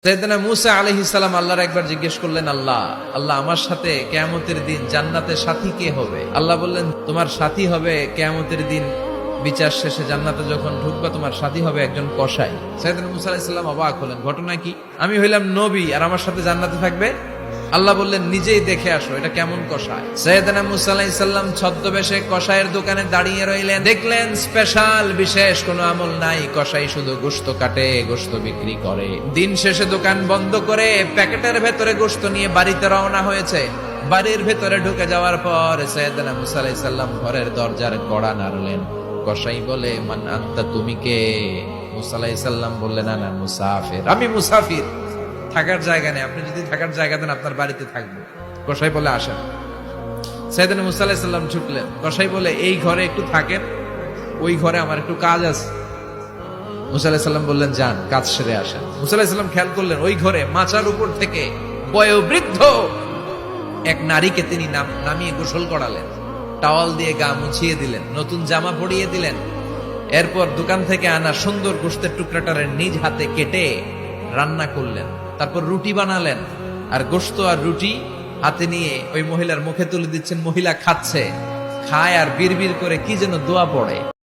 সাইয়েদনা মূসা আলাইহিস সালাম আল্লাহর একবার জিজ্ঞেস করলেন, আল্লাহ আমার সাথে কিয়ামতের দিন জান্নাতে সাথী কে হবে? আল্লাহ বললেন, তোমার সাথী হবে কিয়ামতের দিন বিচার শেষে জান্নাতে যখন ঢুকবা, তোমার সাথী হবে একজন কসাই। সাইয়েদনা মূসা আলাইহিস সালাম অবাক হলেন, ঘটনা কি? আমি হইলাম নবী আর আমার সাথে জান্নাতে থাকবে? আল্লাহ বললেন, নিজেই দেখে আসো এটা কেমন কসাই। সাইয়েদনা মূসা আলাইহিস সালাম ছদ্মবেশে কসাইয়ের দোকানে দাঁড়িয়ে রইলেন। দেখলেন স্পেশাল বিশেষ কোনো আমল নাই, কসাই শুধু গোশত কাটে, গোশত বিক্রি করে। দিন শেষে দোকান বন্ধ করে প্যাকেটের ভেতরে গোশত নিয়ে বাড়িতে রওনা হয়েছে। বাড়ির ভেতরে ঢুকে যাওয়ার পর সাইয়েদনা মূসা আলাইহিস সালাম ঘরের দরজার কড়া নাড়লেন। কসাই বলে, মান আনতা, তুমি কে? মূসা আলাইহিস সালাম বললেন, আনা মুসাফির, আমি মুসাফির, থাকার জায়গা নেই, আপনি যদি থাকার জায়গা দেন আপনার বাড়িতে থাকবো। কসাই বলে, আসেন। সাইয়েদনা মূসা আলাইহিস সালাম ঢুকলেন। কসাই বলে, এই ঘরে একটু থাকেন, ওই ঘরে আমার একটু কাজ আছে। মূসা আলাইহিস সালাম বললেন, যান, কাজ সেরে আসেন। মূসা আলাইহিস সালাম খেয়াল করলেন, ওই ঘরে মাচার উপর থেকে বয়োবৃদ্ধ এক নারীকে তিনি নামিয়ে গোসল করালেন, টাওয়াল দিয়ে গা মুছিয়ে দিলেন, নতুন জামা পরিয়ে দিলেন। এরপর দোকান থেকে আনা সুন্দর গোশতের টুকরাটারে নিজ হাতে কেটে রান্না করলেন। তারপর রুটি বানালেন, আর গোশত আর রুটি হাতে নিয়ে ওই মহিলার মুখে তুলে দিচ্ছেন। মহিলা খাচ্ছে, খায় আর বিড়বিড় করে কি যেন দোয়া পড়ে।